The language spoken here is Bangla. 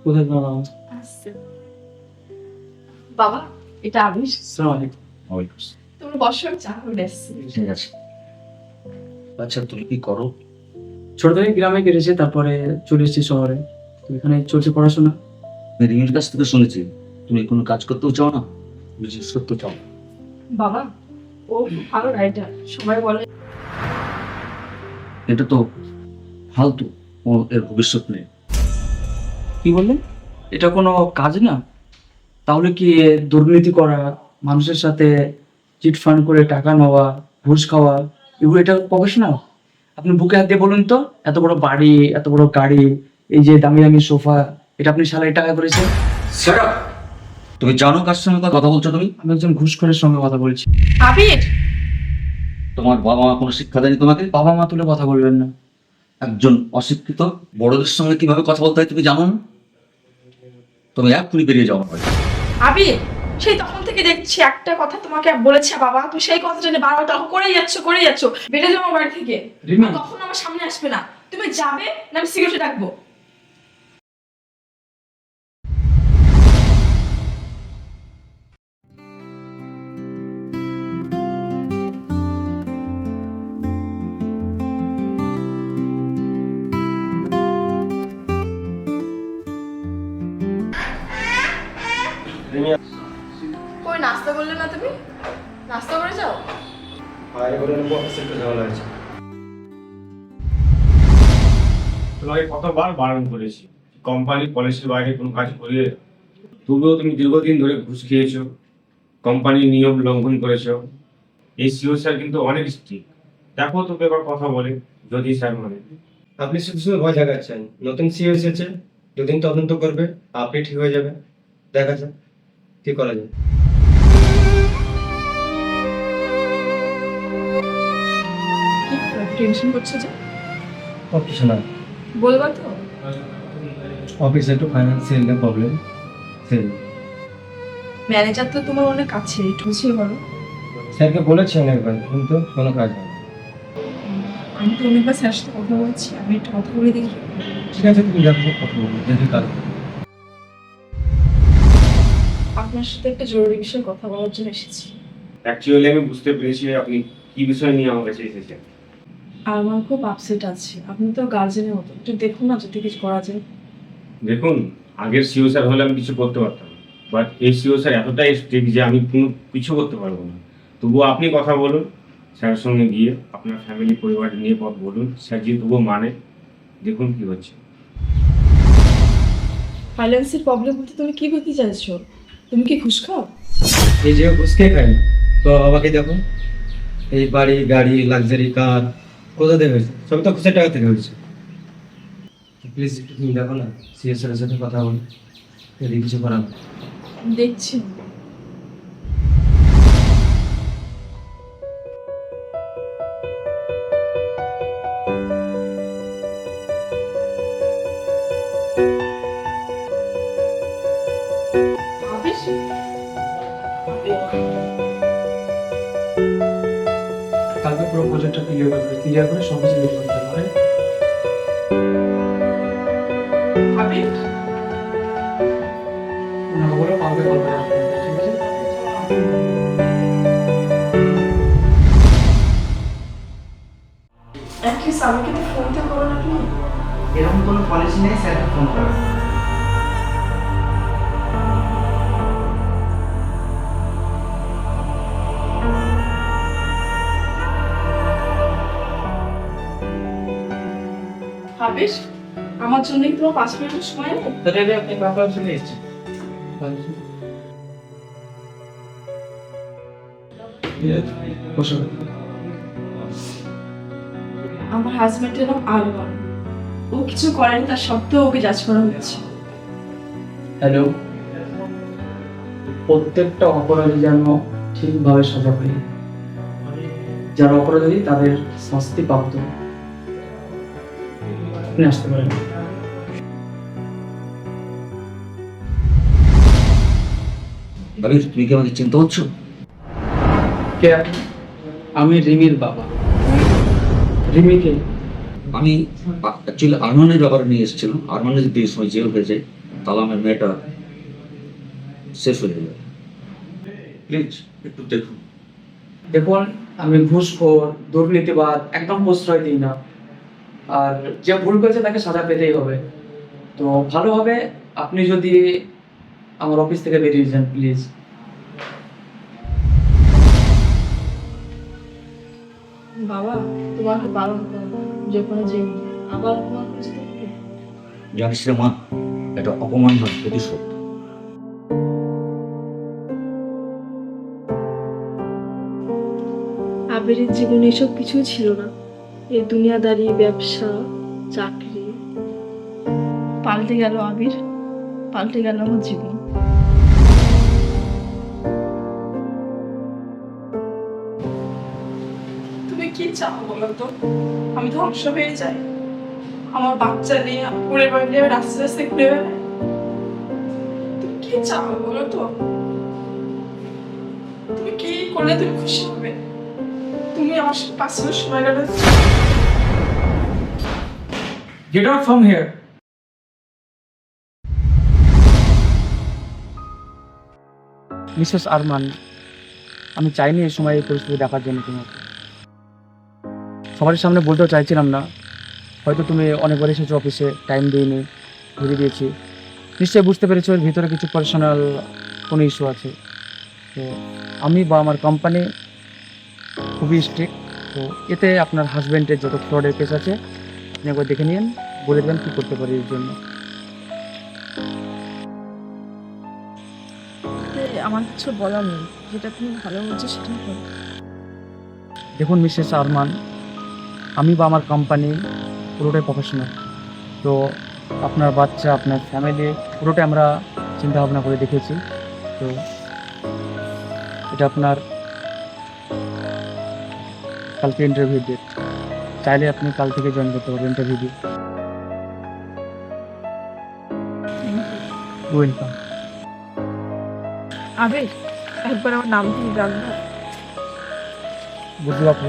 কোথায় বাবা? আচ্ছা বাবা, এটা আবির। আসসালামু আলাইকুম। তুমি বসো, আমি চা করে এসেছি। ঠিক আছে। আচ্ছা তুমি কি করো? ছোট থেকে গ্রামে কেটেছে, তারপরে চলে এসেছি শহরে। তো এখানে চলছে পড়াশোনা। আমি রিমির কাছ থেকে শুনেছি তুমি কোনো কাজ করতেও চাও না, বিজনেস করতে চাও। বাবা, ও খুব ভালো রাইটার, সবাই বলে। এটা তো ফালতু, ও এর ভবিষ্যৎ নেই। কি বললেন? এটা কোনো কাজ না? তাহলে কি দুর্নীতি করা, মানুষের সাথে চিট ফান্ড করে টাকা নেওয়া, ঘুষ খাওয়া, এগুলো এটা প্রফেশনাল? আপনি বুকে হাত দিয়ে বলুন তো, এত বড় বাড়ি, এত বড় গাড়ি, এই যে দামি দামি সোফা, এটা আপনি স্যালারি টাকা করেছেন? Shut up! তুমি জানো কার সঙ্গে কথা বলছো তুমি? আমি একজন ঘুষখোরের সঙ্গে কথা বলছি। আবির, তোমার বাবা মা কোনো শিক্ষা দেয়নি তোমাকে? বাবা মা তুলে কথা বলবেন না। একজন অশিক্ষিত বড়দের সঙ্গে কিভাবে কথা বলতে হয় তুমি জানো না? তুমি এক্ষুনি বেরিয়ে যাও আমার বাড়ি। আবির, সেই তখন থেকে দেখছি একটা কথা তোমাকে বলেছে বাবা, তুমি সেই কথাটা নিয়ে বারবার তখন করেই যাচ্ছ। বেরিয়ে যাও আমার বাড়ি থেকে। রিমি। আর কখনো আমার সামনে আসবে না। তুমি যাবে না আমি সিকিউরিটি ডাকবো। কই নাস্তা করলে না তুমি? নাস্তা করে যাও। তোমাকে কতবার বারণ করেছি কোম্পানি পলিসির বাইরে কোনো কাজ করিয়ে, তবুও তুমি দীর্ঘদিন ধরে ঘুষ খেয়েছো, কোম্পানির নিয়ম লঙ্ঘন করেছো। এই সিও স্যার কিন্তু অনেক স্ট্রিক্ট। দেখো তোকে এবার কথা বলে, যদি স্যার মানে। আপনি শুধু শুধু ভয় দেখাচ্ছেন। নতুন সিও এসেছে, দুদিন তদন্ত করবে, আপনি ঠিক হয়ে যাবে। দেখা যাক কি করা যায়। টেনশন করছো যে? অফিসে না, বলবা তো? অফিসে একটু ফাইন্যান্সিয়াল প্রবলেম, সেই ম্যানেজার তো তোমার অনেক কাছে, একটু বুঝিয়ে বলো। স্যারকে বলেছি অনেকবার, কিন্তু কোনো কাজ হয় না। আমি তো অনেকবার স্যার সাথে কথা বলছি, আমি একটু কথা বলে দেখি। ঠিক আছে, তুমি দেখো কথা বলবো, দেখি কাজ হবে। আপনার সাথে একটা জরুরি বিষয়ে কথা বলার জন্য এসেছি। অ্যাকচুয়ালি আমি বুঝতে পেরেছি আপনি কি বিষয় নিয়ে আমার কাছে এসেছেন। আর আমার খুব আপসেট আছে। আপনি তো গার্জেনের মতো, একটু দেখুন না যদি কিছু করা যায়। দেখুন, আগের সিও স্যার হলে আমি কিছু করতে পারতাম, বাট এই সিও স্যার এতটাই স্ট্রিক্ট যে আমি কোনো কিছু করতে পারবো না। তবুও আপনি কথা বলুন স্যারের সঙ্গে গিয়ে, আপনার ফ্যামিলি পরিবার নিয়ে কথা বলুন, স্যার যদি তবুও মানে, দেখুন কি হচ্ছে। ফাইন্যান্সের প্রবলেম বলতে তুমি কি বলতে চাইছো? তুমি কি ঘুষ খাও? এই যে ঘুষকে খাই না, তো বাবাকে দেখো, এই বাড়ি গাড়ি লাক্সারি কার কোথা থেকে হয়েছে? সবই তো ঘুষের টাকা থেকে হয়েছে। প্লিজ একটু তুমি দেখো না, সিও স্যারের সাথে কথা বলো, যদি কিছু করা হয়। দেখছি। আবির, কালকে পুরো প্রজেক্টটা ক্লিয়ার করতে হবে, ক্লিয়ার করে সব কিছু রেডি করতে হবে। আবির, ওনাকে বলে কালকে কল করে আসবেন, ঠিক আছে? অ্যাটলিস্ট আমাকে তো ফোন তো করো না তুমি। এরকম কোনো পলিসি নেই স্যারকে ফোন করার। আবির, আমার জন্য কি তোমার 5 মিনিট সময় নেই? তাহলে আপনি বাবা চলে এসেছি। বসো। আমার হাজবেন্ডের নাম আরমান। ও কিছু করেনি, তার সত্ত্বেও ওকে জাজ করা হচ্ছে। হ্যালো। প্রত্যেকটা অপরাধী যেন ঠিকভাবে সাজা পায়, যারা অপরাধী তাদের শাস্তি প্রাপ্ত। আপনি আসতে পারেন। আবির, তুমি কি আমাকে চিন্তা করছো? কে আপনি? আমি রিমির বাবা। রিমিকে? আমি অ্যাকচুয়ালি আরমানের ব্যাপারে নিয়ে এসেছিলাম। আরমানের যদি এই সময় জেল হয়ে যায়, তাহলে আমার মেয়েটা শেষ হয়ে যাবে। প্লিজ একটু দেখুন। দেখুন, আমি ঘুষখোর, দুর্নীতিবাদ একদম প্রশ্রয় দিই না। আর যে ভুল করেছে তাকে সাজা পেতেই হবে। তো ভালো হবে আপনি যদি আমার অফিস থেকে বেরিয়ে যান প্লিজ। বাবা তোমাকে বারণ করবো যখন যে আবার তোমার কাছে থাকবে। জানিস রে মা, এটা অপমান নয়, প্রতিশোধ। আবিরের জীবনে এসব কিছুই ছিল না। এই দুনিয়াদারি, ব্যবসা, চাকরি, পাল্টে গেল আবির, পাল্টে গেল আমার জীবন। তুমি কি চাও বলো তো? আমি ধ্বংস হয়ে যাই, আমার বাচ্চা নিয়ে পরিবার নিয়ে রাস্তা রাস্তায় ঘুরে বেড়াই? তুমি কি চাও বলো তো? তুমি কি করলে তুমি খুশি হবে? তুমি আমার সাথে 5 বছর সময় গেল। Get out from here. Mrs Arman, আমি চাইনি এই সময় এই পরিস্থিতি দেখার জন্য তোমাকে। সবার সামনে বলতেও চাইছিলাম না, হয়তো তুমি অনেকবার এসেছো অফিসে, টাইম দিইনি, ঘুরে দিয়েছি। নিশ্চয়ই বুঝতে পেরেছো এর ভিতরে কিছু পার্সোনাল কোনো ইস্যু আছে। তো আমি বা আমার কোম্পানি খুবই স্ট্রিক্ট। তো এতে আপনার হাজব্যান্ডের যত ফ্রডের কেস আছে আপনি একবার দেখে নিন, বলে দেবেন কী করতে পারি এর জন্য। আমার কিছু বলার নেই, যেটা তুমি ভালো বুঝছো সেটাই করো। দেখুন মিসেস আরমান, আমি বা আমার কোম্পানি পুরোটাই প্রফেশনাল। তো আপনার বাচ্চা, আপনার ফ্যামিলি পুরোটাই আমরা চিন্তা ভাবনা করে দেখেছি। তো এটা আপনার কালকে ইন্টারভিউ ডেট, চাইলে আপনি কাল থেকে জয়েন করতে পারবেন ইন্টারভিউ দিয়ে। ওয়েলকাম। আবির, একবার আমার নাম দিয়ে ডাকবো? বুঝতে পারছি।